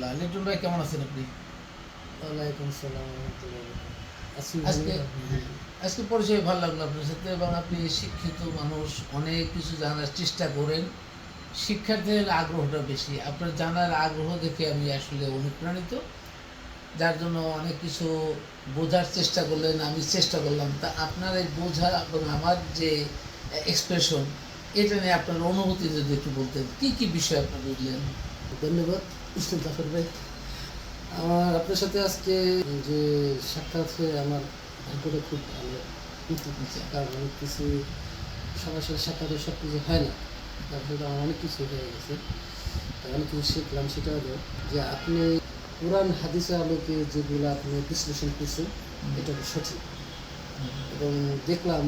আলহামদুলিল্লাহ। লিটন ভাই কেমন আছেন আপনি? ওয়ালাইকুম আসসালাম ওয়া রাহমাতুল্লাহি ওয়া বারাকাতুহু। আছি ভালো, আজকে হ্যাঁ, আলহামদুলিল্লাহ। আজকে পরিচয় ভালো লাগলো আপনার সাথে এবং আপনি শিক্ষিত মানুষ, অনেক কিছু জানার চেষ্টা করেন। শিক্ষার্থীদের আগ্রহটা বেশি। আপনার জানার আগ্রহ দেখে আমি আসলে অনুপ্রাণিত। যার জন্য অনেক কিছু বোঝার চেষ্টা করলেন, আমি চেষ্টা করলাম। তা আপনার এই বোঝা এবং আমার যে এক্সপ্রেশন, এটা নিয়ে আপনার অনুভূতি যদি একটু বলতেন, কি কি বিষয় আপনি বুঝলেন? ধন্যবাদ জাফর ভাই। আমার আপনার সাথে আজকে যে সাক্ষাৎ হয়ে আমার ভাগ্যটা খুব ভালো। কারণ অনেক কিছু সবার সাথে সাক্ষাৎ হয়ে সব কিছু হয় না। তারপরে আমার অনেক কিছু হয়ে গেছে। তাই অনেক কিছু শিখলাম। সেটা হলো যে আপনি কোরআন হাদিসের আলোকে যেগুলো আপনি বিশ্লেষণ করছেন এটা সঠিক। এবং দেখলাম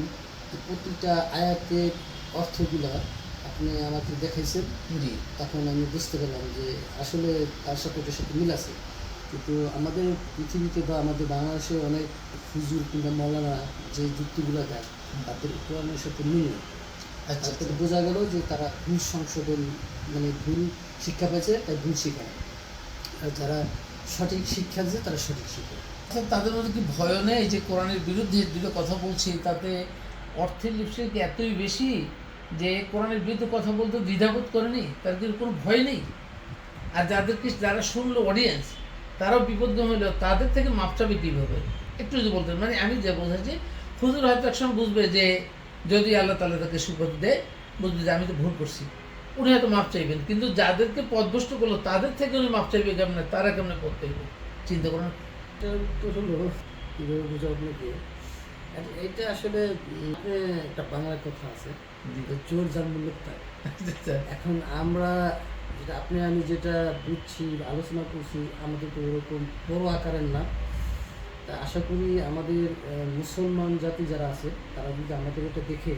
যে প্রতিটা আয়াতের অর্থগুলা আপনি আমাকে দেখাইছেন। জি। তখন আমি বুঝতে পারলাম যে আসলে তার সাথে ওটার সাথে মিল আছে। কিন্তু আমাদের পৃথিবীতে বা আমাদের বাংলাদেশে অনেক হুজুর কিংবা মৌলানা যে যুক্তিগুলো দেয় তাদের কোরআনের সাথে মিল নেই। আচ্ছা, তাতে বোঝা গেল যে তারা ভুল সংশোধন, মানে ভুল শিক্ষা পেয়েছে তাই ভুল শেখায়। আর যারা সঠিক শিক্ষা দিচ্ছে তারা সঠিক শিক্ষা। আচ্ছা, তাদের মধ্যে কি ভয় নেই যে কোরআনের বিরুদ্ধে দুটো কথা বলছি, তাতে অর্থের লিপসে কি এতই বেশি যে কোরআনের বিরুদ্ধে কথা বলতে দ্বিধাবোধ করেনি, তাদের কোনো ভয় নেই? আর যারা শুনলো অডিয়েন্স, তারাও বিপদ হইলো, তাদের থেকে মাপ চাবে কীভাবে? একটু যদি বলতেন। মানে আমি যা বোঝাচ্ছি, হুজুর হয়তো একসময় বুঝবে যে যদি আল্লাহ তাআলা তাকে সুপথ দেয়, বুঝবে যে আমি তো ভুল করছি, উনি হয়তো মাপ চাইবেন। কিন্তু যাদেরকে পথভ্রষ্ট করলো তাদের থেকে উনি মাপ চাইবে কেমনে? তারা কেমনে পথ চাইবে? চিন্তা করুন। এটার উত্তর হলো কীভাবে বোঝা আপনাকে। এটা আসলে আপনি একটা বাংলার কথা আছে যে চোর যার মূল্য তার। এখন আমরা যেটা আপনি আমি যেটা বুঝছি আলোচনা করছি আমাদের তো ওরকম বড় আকারের না। তা আশা করি আমাদের মুসলমান জাতি যারা আছে তারা যদি আমাদের এটা দেখে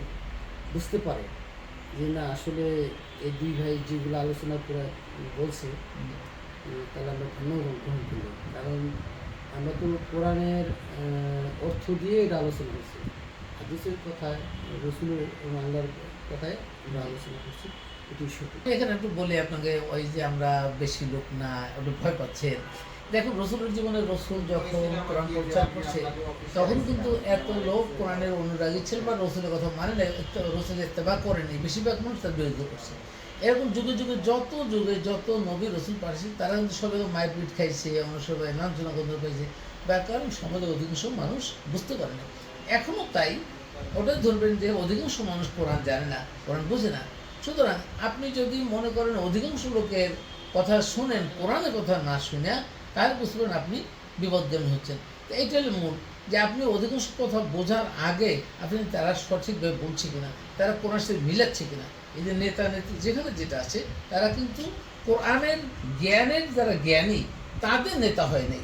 বুঝতে পারে যে না আসলে এই দুই ভাই যেগুলো আলোচনা করে বলছে তাহলে আমরা ধন্যবাদ গ্রহণ করি। কারণ আমরা তো কোরআনের অর্থ দিয়ে এটা আলোচনা করছি। হাদিসের কথায় রসুল এবং আল্লাহর কথায় আমরা আলোচনা করছি, এটি সঠিক। এখানে একটু বলি আপনাকে, ওই যে আমরা বেশি লোক না, একটু ভয় পাচ্ছেন। দেখুন, রসুলের জীবনে রসুল যখন কোরআন প্রচার করছে, তখন কিন্তু এত লোক কোরআনের অনুরাগী ছিল বা রসুলের কথা মানে না, রসুলের ইত্তেবা করেনি, বেশিরভাগ মানুষ তার বিরোধিতা করছে। এরকম যুগে যুগে যত নবী রসুল পাঠিয়েছে, তারা কিন্তু সবাই মারপিট খাইছে, আমরা সবাই লাঞ্ছনা করতে পাইছে, বা কারণ সমাজের অধিকাংশ মানুষ বুঝতে পারে না। এখনও তাই। ওটাই ধরবেন যে অধিকাংশ মানুষ কোরআন জানে না, কোরআন বোঝে না। সুতরাং আপনি যদি মনে করেন অধিকাংশ লোকের কথা শুনেন, কোরআনের কথা না শুনে, তাহলে বুঝতে পারেন আপনি বিপদগামী হচ্ছেন। তো এইটা হলো মূল, যে আপনি অধিকাংশ কথা বোঝার আগে আপনি তারা সঠিকভাবে বলছে কিনা, তারা কোরআনের সাথে মিলাচ্ছে কিনা। এই যে নেতা নেত্রী যেখানে যেটা আছে, তারা কিন্তু কোরআনের জ্ঞানের যারা জ্ঞানী তাদের নেতা হয় নাই,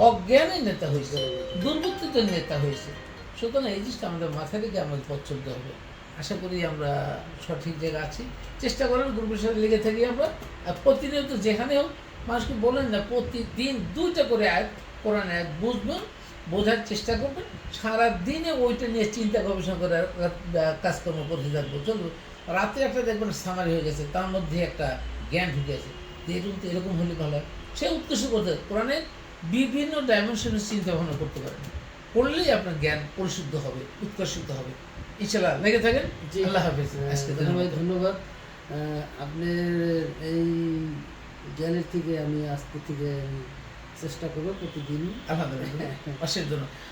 অজ্ঞানের নেতা হয়েছে, দুর্বৃত্তদের নেতা হয়েছে। সুতরাং এই জিনিসটা আমাদের মাথায় রেখে আমাদের পথ চলতে হবে। আশা করি আমরা সঠিক জায়গা আছি। চেষ্টা করেন গ্রুপের সাথে লেগে থাকি আমরা। আর প্রতিনিয়ত যেখানে হোক মানুষকে বলেন না, প্রতিদিন 2টা করে আয়াত, কোরআন আয়াত বুঝবেন, বোঝার চেষ্টা করবেন। সারাদিনে ওইটা নিয়ে চিন্তা গবেষণা করে কাজকর্ম করতে থাকবো, চলবে। রাত্রে একটা দেখবেন সামারি হয়ে গেছে, তার মধ্যে একটা জ্ঞান ঢুকে আছে। এরকম হলে ভালো হয়। সে উৎকর্ষ করতে কোরআনের বিভিন্ন ডাইমেনশনের চিন্তা ভাবনা করতে পারেন। করলেই আপনার জ্ঞান পরিশুদ্ধ হবে, উৎকর্ষিত হবে। ইনশাআল্লাহ লেগে থাকেন। জি, আল্লাহ হাফেজ। আজকে ধন্যবাদ। আপনার এই জ্ঞানের থেকে আমি আজকে থেকে আমি চেষ্টা করবো প্রতিদিন। আলহামদুলিল্লাহ, অশেষ ধন্যবাদ।